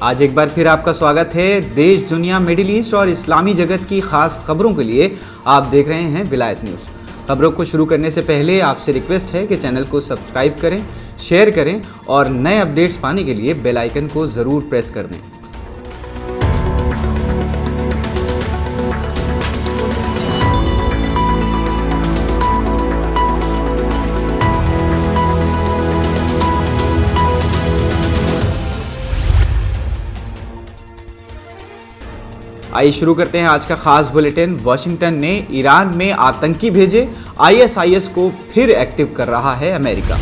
आज एक बार फिर आपका स्वागत है। देश, दुनिया, मिडिल ईस्ट और इस्लामी जगत की खास खबरों के लिए आप देख रहे हैं विलायत न्यूज़। खबरों को शुरू करने से पहले आपसे रिक्वेस्ट है कि चैनल को सब्सक्राइब करें, शेयर करें और नए अपडेट्स पाने के लिए बेल आइकन को ज़रूर प्रेस कर दें। आइए शुरू करते हैं आज का खास बुलेटिन। वाशिंगटन ने ईरान में आतंकी भेजे, आईएसआईएस को फिर एक्टिव कर रहा है अमेरिका।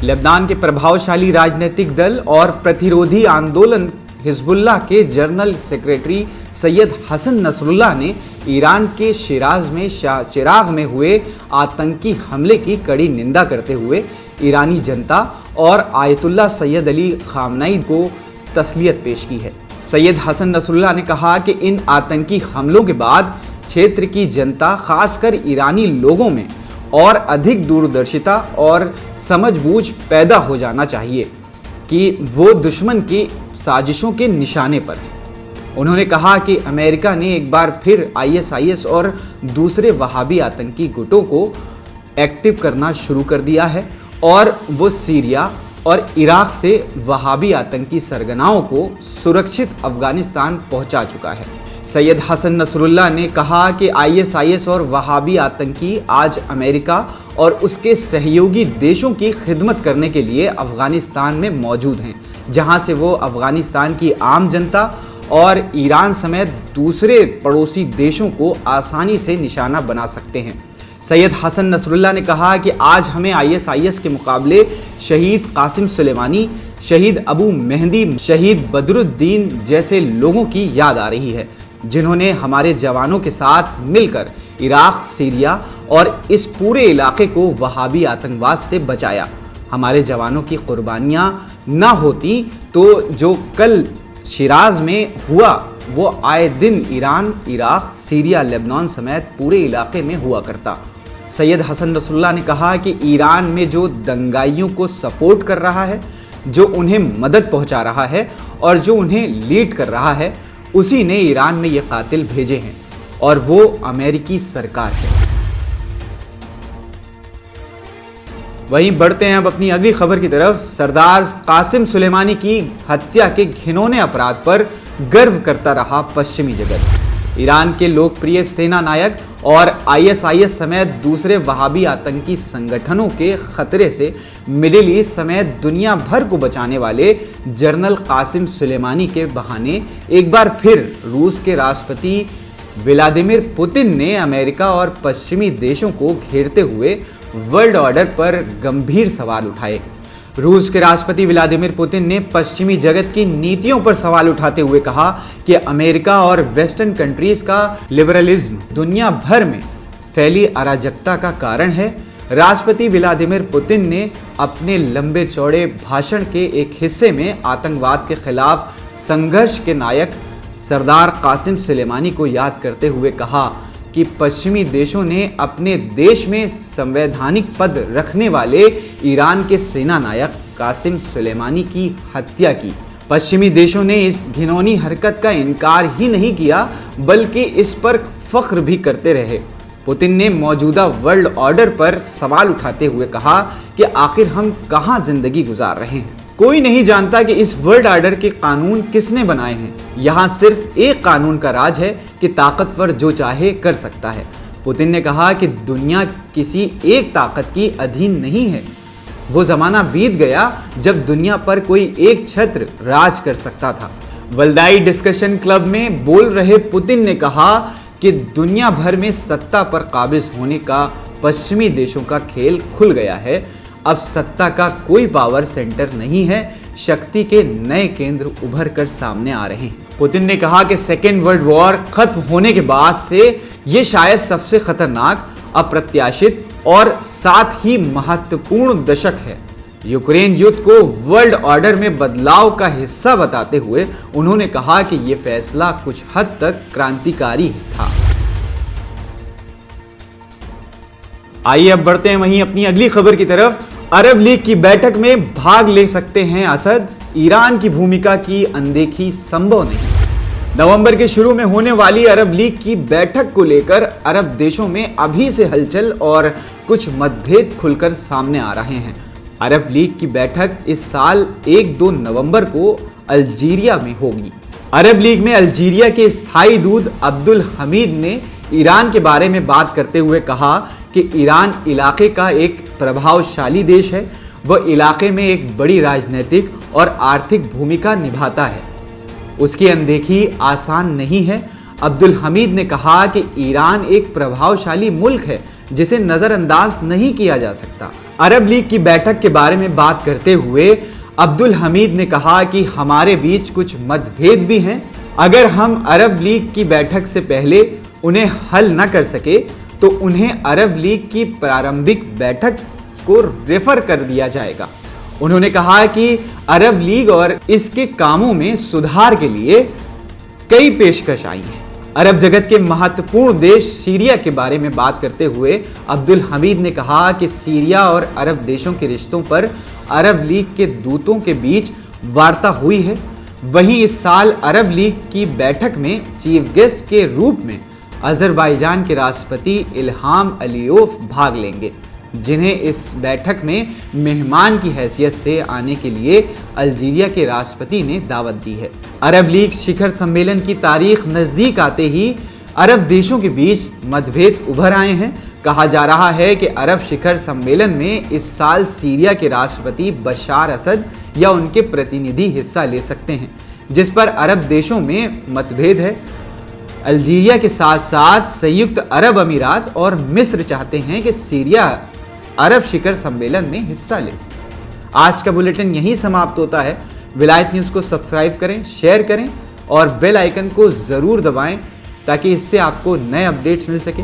लेबनान के प्रभावशाली राजनीतिक दल और प्रतिरोधी आंदोलन हिजबुल्लाह के general secretary Sayyed Hassan Nasrallah ने ईरान के शिराज में शाह चिराग में हुए आतंकी हमले की कड़ी निंदा करते हुए ईरानी जनता और आयतुल्लाह सैयद अली खामनेई को तस्लियत पेश की है। सैयद हसन नसरुल्लाह ने कहा कि इन आतंकी हमलों के बाद क्षेत्र की जनता, खासकर ईरानी लोगों में और अधिक दूरदर्शिता और समझबूझ पैदा हो जाना चाहिए कि वो दुश्मन की साजिशों के निशाने पर हैं। उन्होंने कहा कि अमेरिका ने एक बार फिर आईएसआईएस और दूसरे वहाबी आतंकी गुटों को एक्टिव करना शुरू कर दिया है और वो सीरिया और इराक से वहाबी आतंकी सरगनाओं को सुरक्षित अफगानिस्तान पहुंचा चुका है। सैयद हसन नसरुल्लाह ने कहा कि आईएसआईएस और वहाबी आतंकी आज अमेरिका और उसके सहयोगी देशों की खिदमत करने के लिए अफगानिस्तान में मौजूद हैं, जहां से वो अफगानिस्तान की आम जनता और ईरान समेत दूसरे पड़ोसी देशों को आसानी से निशाना बना सकते हैं। सैयद हसन नसरुल्लाह ने कहा कि आज हमें आईएसआईएस के मुकाबले शहीद कासिम सुलेमानी, शहीद अबू मेहदी, शहीद बदरुद्दीन जैसे लोगों की याद आ रही है, जिन्होंने हमारे जवानों के साथ मिलकर इराक, सीरिया और इस पूरे इलाके को वहाबी आतंकवाद से बचाया। हमारे जवानों की कुर्बानियाँ ना होती तो जो कल शिराज में हुआ वो आए दिन ईरान, इराक, सीरिया, लेबनान समेत पूरे इलाके में हुआ करता। सैयद हसन नसरुल्लाह ने कहा कि ईरान में जो दंगाइयों को सपोर्ट कर रहा है, जो उन्हें मदद पहुंचा रहा है और जो उन्हें लीड कर रहा है, उसी ने ईरान में ये कातिल भेजे हैं और वो अमेरिकी सरकार है। वहीं बढ़ते हैं अब अपनी अगली खबर की तरफ। सरदार कासिम सुलेमानी की हत्या के घिनौने अपराध पर गर्व करता रहा पश्चिमी जगत। ईरान के लोकप्रिय सेना नायक और आईएसआईएस समेत दूसरे वहाबी आतंकी संगठनों के खतरे से मिडिल ईस्ट समेत दुनिया भर को बचाने वाले जनरल कासिम सुलेमानी के बहाने एक बार फिर रूस के राष्ट्रपति व्लादिमीर पुतिन ने अमेरिका और पश्चिमी देशों को घेरते हुए वर्ल्ड ऑर्डर पर गंभीर सवाल उठाए। रूस के राष्ट्रपति व्लादिमीर पुतिन ने पश्चिमी जगत की नीतियों पर सवाल उठाते हुए कहा कि अमेरिका और वेस्टर्न कंट्रीज का लिबरलिज्म दुनिया भर में फैली अराजकता का कारण है। राष्ट्रपति व्लादिमीर पुतिन ने अपने लंबे चौड़े भाषण के एक हिस्से में आतंकवाद के खिलाफ संघर्ष के नायक सरदार कासिम सुलेमानी को याद करते हुए कहा कि पश्चिमी देशों ने अपने देश में संवैधानिक पद रखने वाले ईरान के सेना नायक कासिम सुलेमानी की हत्या की। पश्चिमी देशों ने इस घिनौनी हरकत का इनकार ही नहीं किया बल्कि इस पर फख्र भी करते रहे। पुतिन ने मौजूदा वर्ल्ड ऑर्डर पर सवाल उठाते हुए कहा कि आखिर हम कहां जिंदगी गुजार रहे हैं। कोई नहीं जानता कि इस वर्ल्ड ऑर्डर के कानून किसने बनाए हैं। यहाँ सिर्फ एक कानून का राज है कि ताकतवर जो चाहे कर सकता है। पुतिन ने कहा कि दुनिया किसी एक ताकत की अधीन नहीं है। वो जमाना बीत गया जब दुनिया पर कोई एक छत्र राज कर सकता था। वल्दाई डिस्कशन क्लब में बोल रहे पुतिन ने कहा कि दुनिया भर में सत्ता पर काबिज होने का पश्चिमी देशों का खेल खुल गया है। अब सत्ता का कोई पावर सेंटर नहीं है, शक्ति के नए केंद्र उभर कर सामने आ रहे हैं। पुतिन ने कहा कि सेकेंड वर्ल्ड वॉर खत्म होने के बाद से ये शायद सबसे खतरनाक, अप्रत्याशित और साथ ही महत्वपूर्ण दशक है। यूक्रेन युद्ध को वर्ल्ड ऑर्डर में बदलाव का हिस्सा बताते हुए उन्होंने कहा कि ये फैसला कुछ हद तक क्रांतिकारी था। आइए अब बढ़ते हैं वहीं अपनी अगली खबर की तरफ। अरब लीग की बैठक में भाग ले सकते हैं असद, ईरान की भूमिका की अनदेखी संभव नहीं। नवंबर के शुरू में होने वाली अरब लीग की बैठक को लेकर अरब देशों में अभी से हलचल और कुछ मतभेद खुलकर सामने आ रहे हैं। अरब लीग की बैठक इस साल 1-2 नवंबर को अल्जीरिया में होगी। अरब लीग में अल्जीरिया के स्थायी दूत अब्दुल हमीद ने ईरान के बारे में बात करते हुए कहा कि ईरान इलाके का एक प्रभावशाली देश है। वह इलाके में एक बड़ी राजनीतिक और आर्थिक भूमिका निभाता है। उसकी अनदेखी आसान नहीं है। अब्दुल हमीद ने कहा कि ईरान एक प्रभावशाली मुल्क है जिसे नजरअंदाज नहीं किया जा सकता। अरब लीग की बैठक के बारे में बात करते हुए अब्दुल हमीद ने कहा कि हमारे बीच कुछ मतभेद भी हैं। अगर हम अरब लीग की बैठक से पहले उन्हें हल न कर सके तो उन्हें अरब लीग की प्रारंभिक बैठक को रेफर कर दिया जाएगा। उन्होंने कहा कि अरब लीग और इसके कामों में सुधार के लिए कई पेशकश आई हैं। अरब जगत के महत्वपूर्ण देश सीरिया के बारे में बात करते हुए अब्दुल हमीद ने कहा कि सीरिया और अरब देशों के रिश्तों पर अरब लीग के दूतों के बीच वार्ता हुई है। वहीं इस साल अरब लीग की बैठक में चीफ गेस्ट के रूप में अजरबैजान के राष्ट्रपति इल्हाम अलीयोव भाग लेंगे, जिन्हें इस बैठक में मेहमान की हैसियत से आने के लिए अल्जीरिया के राष्ट्रपति ने दावत दी है। अरब लीग शिखर सम्मेलन की तारीख नजदीक आते ही अरब देशों के बीच मतभेद उभर आए हैं। कहा जा रहा है कि अरब शिखर सम्मेलन में इस साल सीरिया के राष्ट्रपति बशार असद या उनके प्रतिनिधि हिस्सा ले सकते हैं, जिस पर अरब देशों में मतभेद है। अल्जीरिया के साथ साथ संयुक्त अरब अमीरात और मिस्र चाहते हैं कि सीरिया अरब शिखर सम्मेलन में हिस्सा ले। आज का बुलेटिन यहीं समाप्त होता है। विलायत न्यूज़ को सब्सक्राइब करें, शेयर करें और बेल आइकन को ज़रूर दबाएं ताकि इससे आपको नए अपडेट्स मिल सकें।